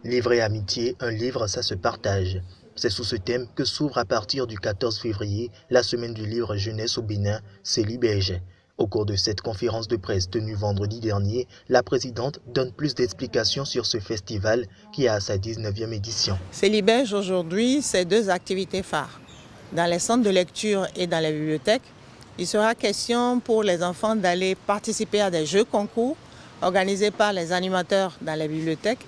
Livre et amitié, un livre, ça se partage. C'est sous ce thème que s'ouvre à partir du 14 février la semaine du livre jeunesse au Bénin, Célibège. Au cours de cette conférence de presse tenue vendredi dernier, la présidente donne plus d'explications sur ce festival qui a sa 19e édition. Célibège aujourd'hui, c'est 2 activités phares. Dans les centres de lecture et dans les bibliothèques, il sera question pour les enfants d'aller participer à des jeux concours organisés par les animateurs dans les bibliothèques.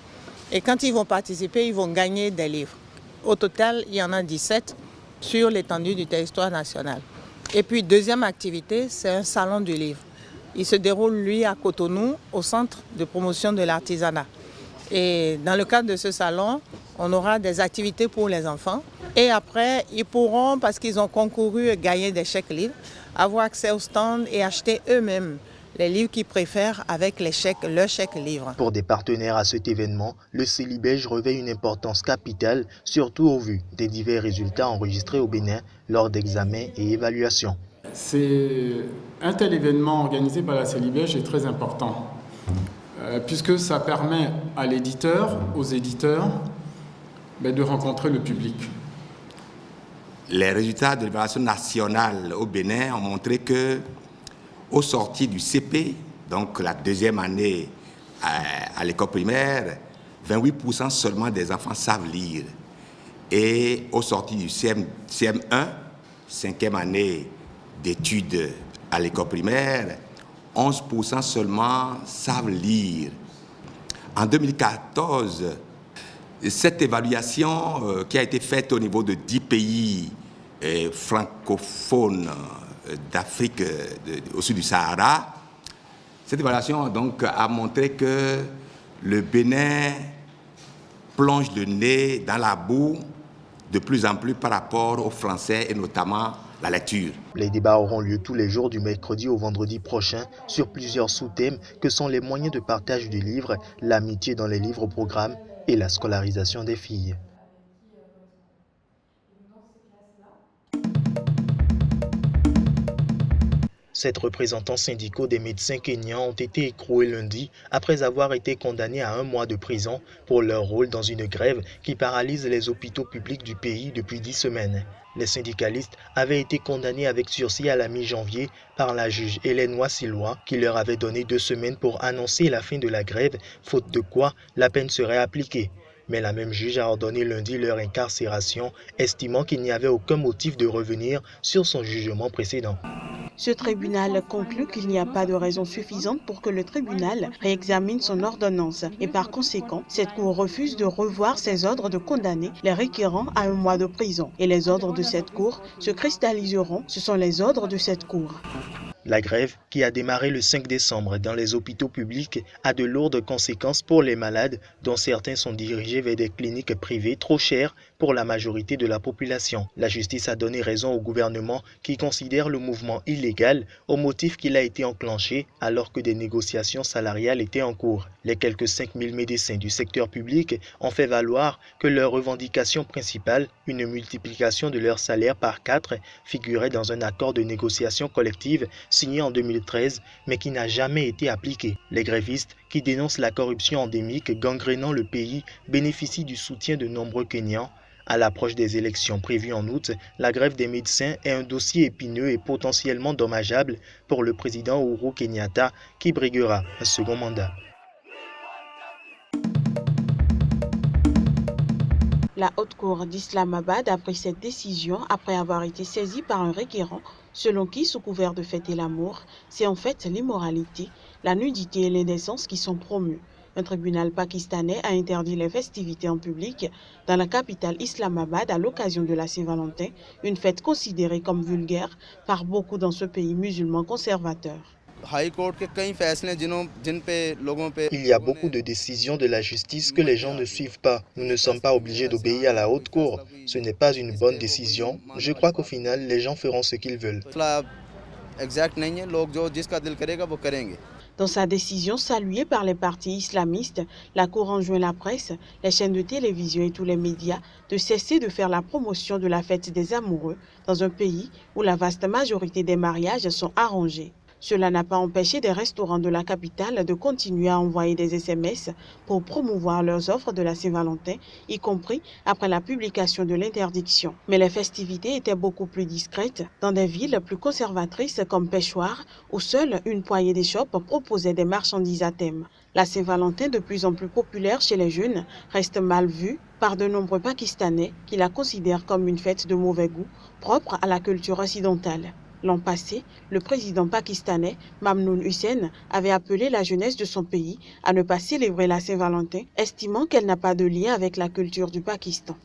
Et quand ils vont participer, ils vont gagner des livres. Au total, il y en a 17 sur l'étendue du territoire national. Et puis, deuxième activité, c'est un salon du livre. Il se déroule, lui, à Cotonou, au centre de promotion de l'artisanat. Et dans le cadre de ce salon, on aura des activités pour les enfants. Et après, ils pourront, parce qu'ils ont concouru, gagner des chèques livres, avoir accès au stand et acheter eux-mêmes les livres qu'ils préfèrent avec leur chèque livre. Pour des partenaires à cet événement, le Célibège revêt une importance capitale, surtout au vu des divers résultats enregistrés au Bénin lors d'examens et évaluations. Un tel événement organisé par la Célibège est très important, puisque ça permet à l'éditeur, aux éditeurs, de rencontrer le public. Les résultats de l'évaluation nationale au Bénin ont montré que au sorti du CP, donc la deuxième année à l'école primaire, 28% seulement des enfants savent lire. Et au sorti du CM1, cinquième année d'études à l'école primaire, 11% seulement savent lire. En 2014, cette évaluation qui a été faite au niveau de 10 pays francophones d'Afrique au sud du Sahara, cette évaluation donc a montré que le Bénin plonge le nez dans la boue de plus en plus par rapport au français et notamment la lecture. Les débats auront lieu tous les jours du mercredi au vendredi prochain sur plusieurs sous-thèmes que sont les moyens de partage du livre, l'amitié dans les livres au programme et la scolarisation des filles. Sept représentants syndicaux des médecins kenyans ont été écroués lundi après avoir été condamnés à 1 mois de prison pour leur rôle dans une grève qui paralyse les hôpitaux publics du pays depuis 10 semaines. Les syndicalistes avaient été condamnés avec sursis à la mi-janvier par la juge Hélène Wasilwa qui leur avait donné 2 semaines pour annoncer la fin de la grève, faute de quoi la peine serait appliquée. Mais la même juge a ordonné lundi leur incarcération, estimant qu'il n'y avait aucun motif de revenir sur son jugement précédent. Ce tribunal conclut qu'il n'y a pas de raison suffisante pour que le tribunal réexamine son ordonnance et par conséquent, cette cour refuse de revoir ses ordres de condamner les requérants à 1 mois de prison. Et les ordres de cette cour se cristalliseront, ce sont les ordres de cette cour. La grève, qui a démarré le 5 décembre dans les hôpitaux publics, a de lourdes conséquences pour les malades, dont certains sont dirigés vers des cliniques privées trop chères pour la majorité de la population. La justice a donné raison au gouvernement qui considère le mouvement illégal au motif qu'il a été enclenché alors que des négociations salariales étaient en cours. Les quelques 5000 médecins du secteur public ont fait valoir que leur revendication principale, une multiplication de leur salaire par 4, figurait dans un accord de négociation collective signé en 2013, mais qui n'a jamais été appliqué. Les grévistes, qui dénoncent la corruption endémique gangrénant le pays, bénéficient du soutien de nombreux Kenyans. À l'approche des élections prévues en août, la grève des médecins est un dossier épineux et potentiellement dommageable pour le président Uhuru Kenyatta, qui briguera un second mandat. La Haute Cour d'Islamabad a pris cette décision après avoir été saisie par un requérant selon qui, sous couvert de fêter l'amour, c'est en fait l'immoralité, la nudité et l'indécence qui sont promues. Un tribunal pakistanais a interdit les festivités en public dans la capitale Islamabad à l'occasion de la Saint-Valentin, une fête considérée comme vulgaire par beaucoup dans ce pays musulman conservateur. Il y a beaucoup de décisions de la justice que les gens ne suivent pas. Nous ne sommes pas obligés d'obéir à la haute cour. Ce n'est pas une bonne décision. Je crois qu'au final, les gens feront ce qu'ils veulent. Dans sa décision saluée par les partis islamistes, la Cour enjoint la presse, les chaînes de télévision et tous les médias de cesser de faire la promotion de la fête des amoureux dans un pays où la vaste majorité des mariages sont arrangés. Cela n'a pas empêché des restaurants de la capitale de continuer à envoyer des SMS pour promouvoir leurs offres de la Saint-Valentin, y compris après la publication de l'interdiction. Mais les festivités étaient beaucoup plus discrètes dans des villes plus conservatrices comme Peshawar, où seule une poignée d'échoppes proposait des marchandises à thème. La Saint-Valentin, de plus en plus populaire chez les jeunes, reste mal vue par de nombreux Pakistanais qui la considèrent comme une fête de mauvais goût, propre à la culture occidentale. L'an passé, le président pakistanais Mamnoun Hussein avait appelé la jeunesse de son pays à ne pas célébrer la Saint-Valentin, estimant qu'elle n'a pas de lien avec la culture du Pakistan.